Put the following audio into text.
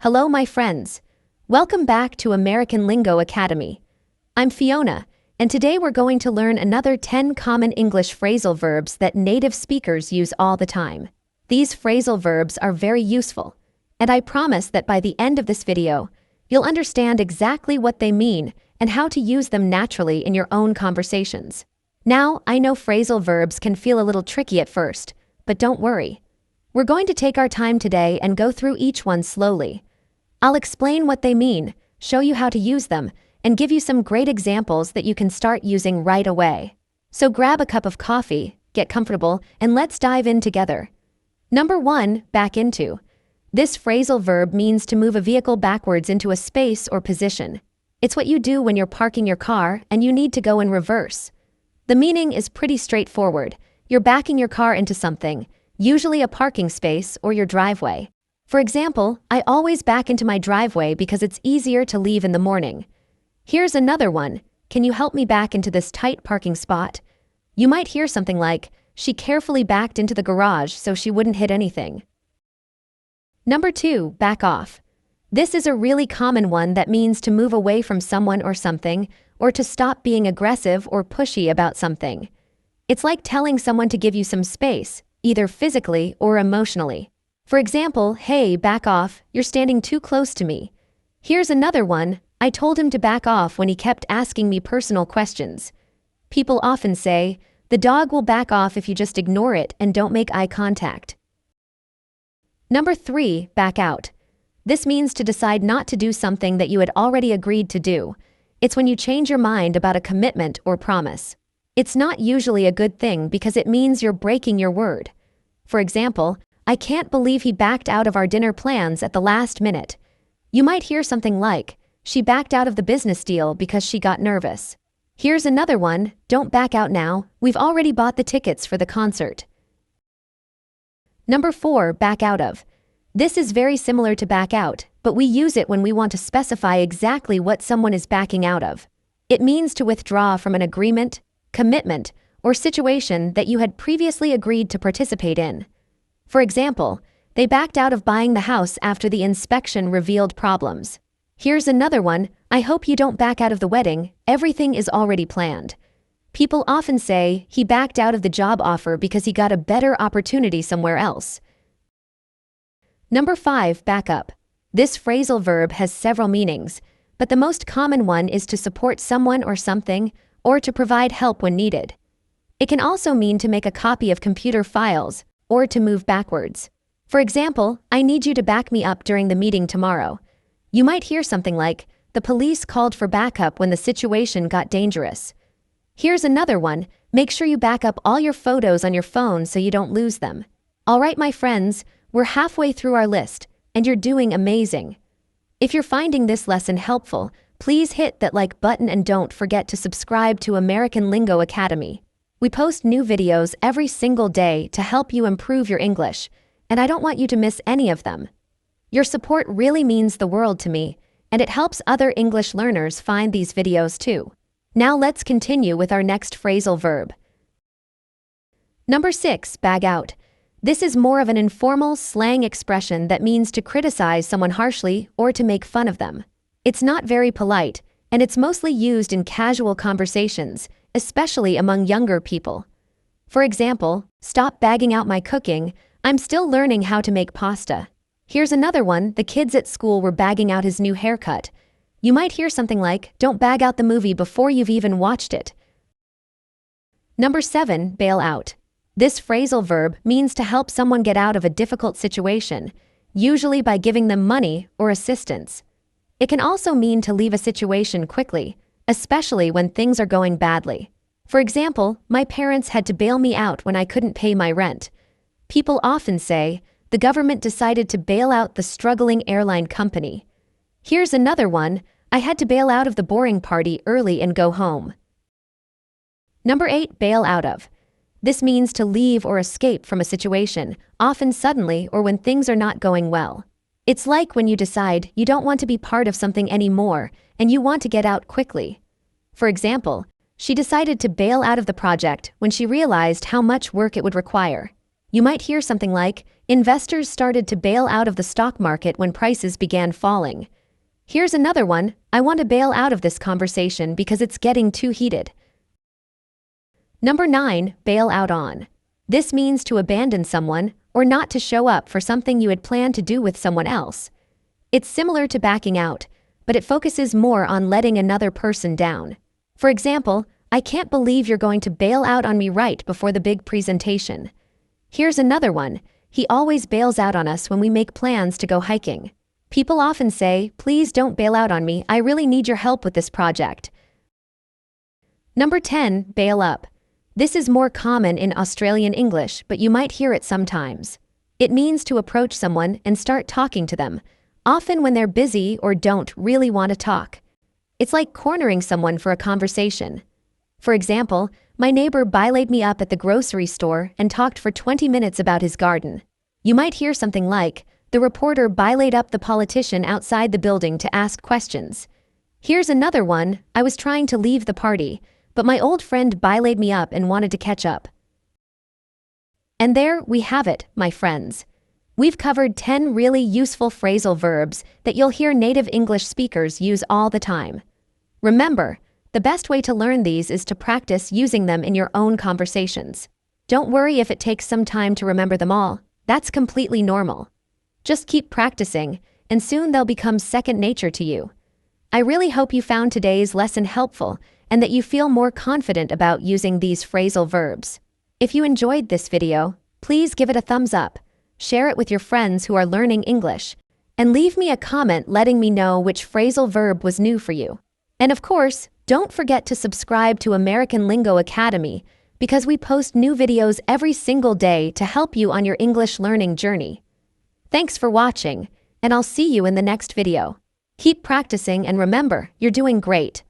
Hello, my friends. Welcome back to American Lingo Academy. I'm Fiona, and today we're going to learn another 10 common English phrasal verbs that native speakers use all the time. These phrasal verbs are very useful, and I promise that by the end of this video, you'll understand exactly what they mean and how to use them naturally in your own conversations. Now, I know phrasal verbs can feel a little tricky at first, but don't worry. We're going to take our time today and go through each one slowly. I'll explain what they mean, show you how to use them, and give you some great examples that you can start using right away. So grab a cup of coffee, get comfortable, and let's dive in together. Number 1, back into. This phrasal verb means to move a vehicle backwards into a space or position. It's what you do when you're parking your car and you need to go in reverse. The meaning is pretty straightforward. You're backing your car into something, usually a parking space or your driveway. For example, I always back into my driveway because it's easier to leave in the morning. Here's another one. Can you help me back into this tight parking spot? You might hear something like, she carefully backed into the garage so she wouldn't hit anything. Number 2, back off. This is a really common one that means to move away from someone or something, or to stop being aggressive or pushy about something. It's like telling someone to give you some space, either physically or emotionally. For example, hey, back off, you're standing too close to me. Here's another one. I told him to back off when he kept asking me personal questions. People often say, the dog will back off if you just ignore it and don't make eye contact. Number 3, back out. This means to decide not to do something that you had already agreed to do. It's when you change your mind about a commitment or promise. It's not usually a good thing because it means you're breaking your word. For example, I can't believe he backed out of our dinner plans at the last minute. You might hear something like, she backed out of the business deal because she got nervous. Here's another one, don't back out now, we've already bought the tickets for the concert. Number 4, back out of. This is very similar to back out, but we use it when we want to specify exactly what someone is backing out of. It means to withdraw from an agreement, commitment, or situation that you had previously agreed to participate in. For example, they backed out of buying the house after the inspection revealed problems. Here's another one, I hope you don't back out of the wedding, everything is already planned. People often say, he backed out of the job offer because he got a better opportunity somewhere else. Number 5, back up. This phrasal verb has several meanings, but the most common one is to support someone or something, or to provide help when needed. It can also mean to make a copy of computer files, or to move backwards. For example, I need you to back me up during the meeting tomorrow. You might hear something like, the police called for backup when the situation got dangerous. Here's another one, make sure you back up all your photos on your phone so you don't lose them. Alright, my friends, we're halfway through our list, and you're doing amazing. If you're finding this lesson helpful, please hit that like button and don't forget to subscribe to American Lingo Academy. We post new videos every single day to help you improve your English, and I don't want you to miss any of them. Your support really means the world to me, and it helps other English learners find these videos too. Now let's continue with our next phrasal verb. Number 6, bag out. This is more of an informal slang expression that means to criticize someone harshly or to make fun of them. It's not very polite, and it's mostly used in casual conversations, especially among younger people. For example, stop bagging out my cooking, I'm still learning how to make pasta. Here's another one, the kids at school were bagging out his new haircut. You might hear something like, don't bag out the movie before you've even watched it. Number 7, bail out. This phrasal verb means to help someone get out of a difficult situation, usually by giving them money or assistance. It can also mean to leave a situation quickly, especially when things are going badly. For example, my parents had to bail me out when I couldn't pay my rent. People often say, the government decided to bail out the struggling airline company. Here's another one, I had to bail out of the boring party early and go home. Number 8, bail out of. This means to leave or escape from a situation, often suddenly or when things are not going well. It's like when you decide you don't want to be part of something anymore and you want to get out quickly. For example, she decided to bail out of the project when she realized how much work it would require. You might hear something like, Investors started to bail out of the stock market when prices began falling. Here's another one. I want to bail out of this conversation because it's getting too heated. Number 9, bail out on. This means to abandon someone or not to show up for something you had planned to do with someone else. It's similar to backing out, but it focuses more on letting another person down. For example, I can't believe you're going to bail out on me right before the big presentation. Here's another one. He always bails out on us when we make plans to go hiking. People often say, please don't bail out on me, I really need your help with this project. Number 10, bail up. This is more common in Australian English, but you might hear it sometimes. It means to approach someone and start talking to them, often when they're busy or don't really want to talk. It's like cornering someone for a conversation. For example, my neighbor bailaid me up at the grocery store and talked for 20 minutes about his garden. You might hear something like, the reporter bailaid up the politician outside the building to ask questions. Here's another one. I was trying to leave the party, but my old friend bailaid me up and wanted to catch up. And there we have it, my friends. We've covered 10 really useful phrasal verbs that you'll hear native English speakers use all the time. Remember, the best way to learn these is to practice using them in your own conversations. Don't worry if it takes some time to remember them all. That's completely normal. Just keep practicing, and soon they'll become second nature to you. I really hope you found today's lesson helpful and that you feel more confident about using these phrasal verbs. If you enjoyed this video, please give it a thumbs up, share it with your friends who are learning English, and leave me a comment letting me know which phrasal verb was new for you. And of course, don't forget to subscribe to American Lingo Academy because we post new videos every single day to help you on your English learning journey. Thanks for watching, and I'll see you in the next video. Keep practicing and remember, you're doing great.